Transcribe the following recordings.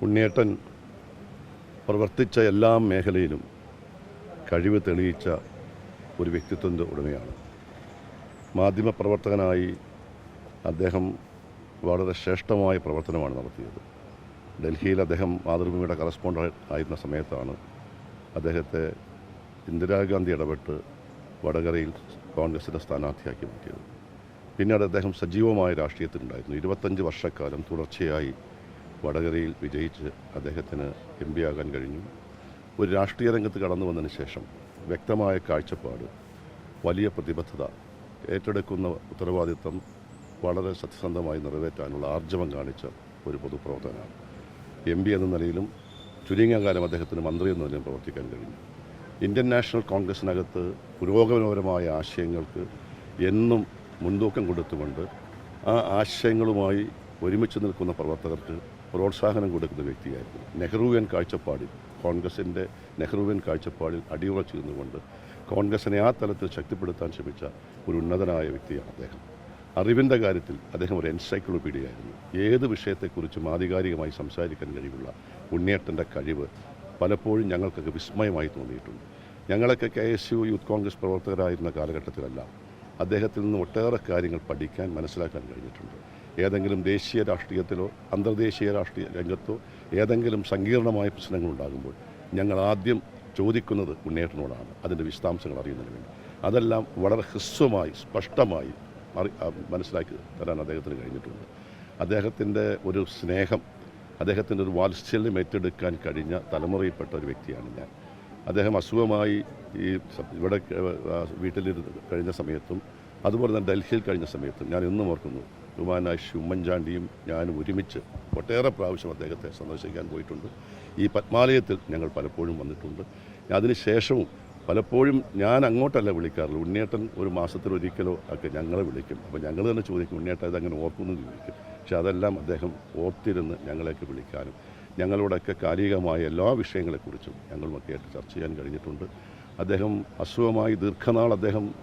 ഉണ്ണിയേട്ടൻ പ്രവർത്തിച്ച എല്ലാ മേഖലയിലും കഴിവ് തെളിയിച്ച ഒരു വ്യക്തിത്വത്തിൻ്റെ ഉടമയാണ്. മാധ്യമപ്രവർത്തകനായി അദ്ദേഹം വളരെ ശ്രേഷ്ഠമായ പ്രവർത്തനമാണ് നടത്തിയത്. ഡൽഹിയിൽ അദ്ദേഹം മാതൃഭൂമിയുടെ കറസ്പോണ്ടൻ്റ് ആയിരുന്ന സമയത്താണ് അദ്ദേഹത്തെ ഇന്ദിരാഗാന്ധി ഇടപെട്ട് വടകരയിൽ കോൺഗ്രസിൻ്റെ സ്ഥാനാർത്ഥിയാക്കി മാറ്റിയത്. പിന്നീട് അദ്ദേഹം സജീവമായ രാഷ്ട്രീയത്തിലുണ്ടായിരുന്നു. 25 വർഷക്കാലം തുടർച്ചയായി വടകരയിൽ വിജയിച്ച് അദ്ദേഹത്തിന് MP ആകാൻ കഴിഞ്ഞു. ഒരു രാഷ്ട്രീയ രംഗത്ത് കടന്നു വന്നതിന് ശേഷം വ്യക്തമായ കാഴ്ചപ്പാട്, വലിയ പ്രതിബദ്ധത, ഏറ്റെടുക്കുന്ന ഉത്തരവാദിത്വം വളരെ സത്യസന്ധമായി നിറവേറ്റാനുള്ള ആർജവം കാണിച്ച ഒരു പൊതുപ്രവർത്തകനാണ്. MP എന്ന നിലയിലും ചുരുങ്ങിയ കാലം അദ്ദേഹത്തിന് മന്ത്രി എന്ന നിലയിലും പ്രവർത്തിക്കാൻ കഴിഞ്ഞു. ഇന്ത്യൻ നാഷണൽ കോൺഗ്രസിനകത്ത് പുരോഗമനപരമായ ആശയങ്ങൾക്ക് എന്നും മുൻതൂക്കം കൊടുത്തുകൊണ്ട് ആ ആശയങ്ങളുമായി ഒരുമിച്ച് നിൽക്കുന്ന പ്രവർത്തകർക്ക് പ്രോത്സാഹനം കൊടുക്കുന്ന വ്യക്തിയായിരുന്നു. നെഹ്റുവിയൻ കാഴ്ചപ്പാടിൽ, കോൺഗ്രസിൻ്റെ നെഹ്റുവിയൻ കാഴ്ചപ്പാടിൽ അടിയുറച്ചു നിന്നുകൊണ്ട് കോൺഗ്രസിനെ ആ തലത്തിൽ ശക്തിപ്പെടുത്താൻ ശ്രമിച്ച ഒരു ഉന്നതനായ വ്യക്തിയാണ് അദ്ദേഹം. അറിവിൻ്റെ കാര്യത്തിൽ അദ്ദേഹം ഒരു എൻസൈക്ലോപീഡിയയായിരുന്നു. ഏത് വിഷയത്തെക്കുറിച്ചും ആധികാരികമായി സംസാരിക്കാൻ കഴിവുള്ള ഉണ്ണിയേട്ടൻ്റെ കഴിവ് പലപ്പോഴും ഞങ്ങൾക്കൊക്കെ വിസ്മയമായി തോന്നിയിട്ടുണ്ട്. ഞങ്ങളൊക്കെ KSU യൂത്ത് കോൺഗ്രസ് പ്രവർത്തകരായിരുന്ന കാലഘട്ടത്തിലെല്ലാം അദ്ദേഹത്തിൽ നിന്ന് ഒട്ടേറെ കാര്യങ്ങൾ പഠിക്കാൻ, മനസ്സിലാക്കാൻ കഴിഞ്ഞിട്ടുണ്ട്. ഏതെങ്കിലും ദേശീയ രാഷ്ട്രീയത്തിലോ അന്തർദേശീയ രാഷ്ട്രീയ രംഗത്തോ ഏതെങ്കിലും സങ്കീർണമായ പ്രശ്നങ്ങളുണ്ടാകുമ്പോൾ ഞങ്ങൾ ആദ്യം ചോദിക്കുന്നത് ഉണ്ണിയേട്ടനോടാണ്, അതിൻ്റെ വിശദാംശങ്ങൾ അറിയുന്നതിന് വേണ്ടി. അതെല്ലാം വളരെ ഹ്രസ്വമായി സ്പഷ്ടമായി മനസ്സിലാക്കി തരാൻ അദ്ദേഹത്തിന് കഴിഞ്ഞിട്ടുണ്ട്. അദ്ദേഹത്തിൻ്റെ ഒരു സ്നേഹം, അദ്ദേഹത്തിൻ്റെ ഒരു വാത്സല്യം ഏറ്റെടുക്കാൻ കഴിഞ്ഞ തലമുറയിൽപ്പെട്ട ഒരു വ്യക്തിയാണ് ഞാൻ. അദ്ദേഹം അസുഖമായി ഇവിടെ വീട്ടിലിരുന്ന് കഴിഞ്ഞ സമയത്തും അതുപോലെ തന്നെ ഡൽഹിയിൽ കഴിഞ്ഞ സമയത്തും ഞാൻ എന്നും ഓർക്കുന്നു, ബഹുമാനായ ഉമ്മൻചാണ്ടിയും ഞാനും ഒരുമിച്ച് ഒട്ടേറെ പ്രാവശ്യം അദ്ദേഹത്തെ സന്ദർശിക്കാൻ പോയിട്ടുണ്ട്. ഈ പത്മാലയത്തിൽ ഞങ്ങൾ പലപ്പോഴും വന്നിട്ടുണ്ട്. അതിനുശേഷവും പലപ്പോഴും ഞാൻ അങ്ങോട്ടല്ല വിളിക്കാറുള്ളൂ, ഉണ്ണിയേട്ടൻ ഒരു മാസത്തിലൊരിക്കലോ ഒക്കെ ഞങ്ങളെ വിളിക്കും. അപ്പോൾ ഞങ്ങൾ തന്നെ ചോദിക്കും, ഉണ്ണിയേട്ടൻ ഇതങ്ങനെ ഓർക്കുന്നു ചോദിക്കും. പക്ഷെ അതെല്ലാം അദ്ദേഹം ഓർത്തിരുന്ന് ഞങ്ങളെയൊക്കെ വിളിക്കാനും ഞങ്ങളോടൊക്കെ കാലികമായ എല്ലാ വിഷയങ്ങളെക്കുറിച്ചും ഞങ്ങളുമൊക്കെ ആയിട്ട് ചർച്ച ചെയ്യാൻ കഴിഞ്ഞിട്ടുണ്ട്. അദ്ദേഹം അസുഖമായി ദീർഘനാൾ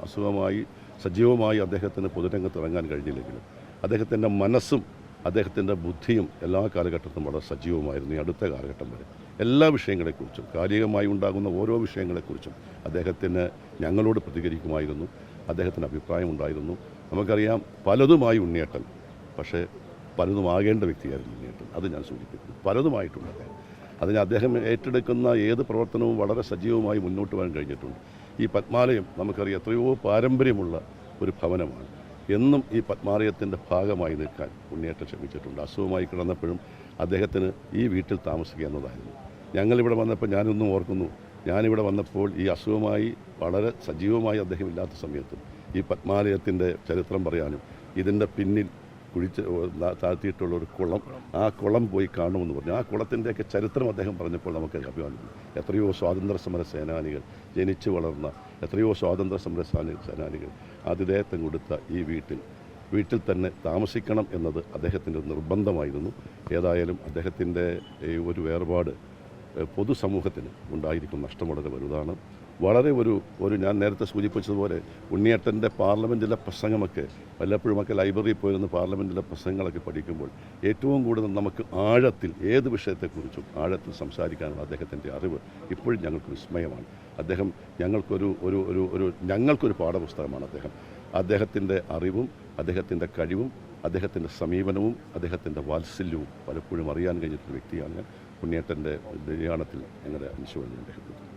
അസുഖമായി സജീവമായി അദ്ദേഹത്തിന് പൊതുരംഗത്ത് ഇറങ്ങാൻ കഴിഞ്ഞില്ലെങ്കിലും അദ്ദേഹത്തിൻ്റെ മനസ്സും അദ്ദേഹത്തിൻ്റെ ബുദ്ധിയും എല്ലാ കാലഘട്ടത്തിലും വളരെ സജീവമായിരുന്നു. ഈ അടുത്ത കാലഘട്ടം വരെ എല്ലാ വിഷയങ്ങളെക്കുറിച്ചും, കാലികമായി ഉണ്ടാകുന്ന ഓരോ വിഷയങ്ങളെക്കുറിച്ചും അദ്ദേഹത്തിന് ഞങ്ങളോട് പ്രതികരിക്കുമായിരുന്നു. അദ്ദേഹത്തിന് അഭിപ്രായമുണ്ടായിരുന്നു. നമുക്കറിയാം പലതുമായി ഉണ്ണിയേട്ടൻ, പക്ഷേ പലതുമാകേണ്ട വ്യക്തിയായിരുന്നു ഉണ്ണിയേട്ടൻ. അത് ഞാൻ സൂചിപ്പിക്കുന്നു. പലതുമായിട്ടുണ്ട് അദ്ദേഹം. അതിന് അദ്ദേഹം ഏറ്റെടുക്കുന്ന ഏത് പ്രവർത്തനവും വളരെ സജീവമായി മുന്നോട്ട് പോകാൻ കഴിഞ്ഞിട്ടുണ്ട്. ഈ പത്മാലയം നമുക്കറിയാം എത്രയോ പാരമ്പര്യമുള്ള ഒരു ഭവനമാണ്. എന്നും ഈ പത്മാലയത്തിൻ്റെ ഭാഗമായി നിൽക്കാൻ ഉണ്ണിയേട്ടൻ ശ്രമിച്ചിട്ടുണ്ട്. അസുഖമായി കിടന്നപ്പോഴും അദ്ദേഹത്തിന് ഈ വീട്ടിൽ താമസിക്കുക എന്നതായിരുന്നു. ഞങ്ങളിവിടെ വന്നപ്പോൾ ഞാനൊന്നും ഓർക്കുന്നു, ഞാനിവിടെ വന്നപ്പോൾ ഈ അസുഖമായി വളരെ സജീവമായി അദ്ദേഹം ഇല്ലാത്ത സമയത്തും ഈ പത്മാലയത്തിൻ്റെ ചരിത്രം പറയാനും ഇതിൻ്റെ പിന്നിൽ കുഴിച്ച് താഴ്ത്തിയിട്ടുള്ള ഒരു കുളം, ആ കുളം പോയി കാണുമെന്ന് പറഞ്ഞു. ആ കുളത്തിൻ്റെയൊക്കെ ചരിത്രം അദ്ദേഹം പറഞ്ഞപ്പോൾ നമുക്ക് അഭിമാനം. എത്രയോ സ്വാതന്ത്ര്യ സമര സേനാനികൾ ജനിച്ചു വളർന്ന എത്രയോ സ്വാതന്ത്ര്യ സമര സേനാനികൾ ആതിഥേയത്വം കൊടുത്ത ഈ വീട്ടിൽ തന്നെ താമസിക്കണം എന്നത് അദ്ദേഹത്തിൻ്റെ നിർബന്ധമായിരുന്നു. ഏതായാലും അദ്ദേഹത്തിൻ്റെ ഒരു വേർപാട് പൊതുസമൂഹത്തിന് ഉണ്ടായിരിക്കും നഷ്ടം വളരെ വലുതാണ്. വളരെ ഒരു ഞാൻ നേരത്തെ സൂചിപ്പിച്ചതുപോലെ ഉണ്ണിയേട്ടൻ്റെ പാർലമെൻറ്റിലെ പ്രസംഗമൊക്കെ വല്ലപ്പോഴുമൊക്കെ ലൈബ്രറിയിൽ പോയിരുന്ന പാർലമെൻറ്റിലെ പ്രസംഗങ്ങളൊക്കെ പഠിക്കുമ്പോൾ ഏറ്റവും കൂടുതൽ നമുക്ക് ആഴത്തിൽ ഏത് വിഷയത്തെക്കുറിച്ചും ആഴത്തിൽ സംസാരിക്കാനുള്ള അദ്ദേഹത്തിൻ്റെ അറിവ് ഇപ്പോഴും ഞങ്ങൾക്ക് വിസ്മയമാണ്. അദ്ദേഹം ഞങ്ങൾക്കൊരു പാഠപുസ്തകമാണ് അദ്ദേഹം. അദ്ദേഹത്തിൻ്റെ അറിവും അദ്ദേഹത്തിൻ്റെ കഴിവും അദ്ദേഹത്തിൻ്റെ സമീപനവും അദ്ദേഹത്തിൻ്റെ വാത്സല്യവും പലപ്പോഴും അറിയാൻ കഴിഞ്ഞിട്ടുള്ള വ്യക്തിയാണ് ഞാൻ. ഉണ്ണിയേട്ടൻ്റെ നിര്യാണത്തിൽ ഞങ്ങളുടെ അനുശോചനം രേഖപ്പെടുത്തുന്നു.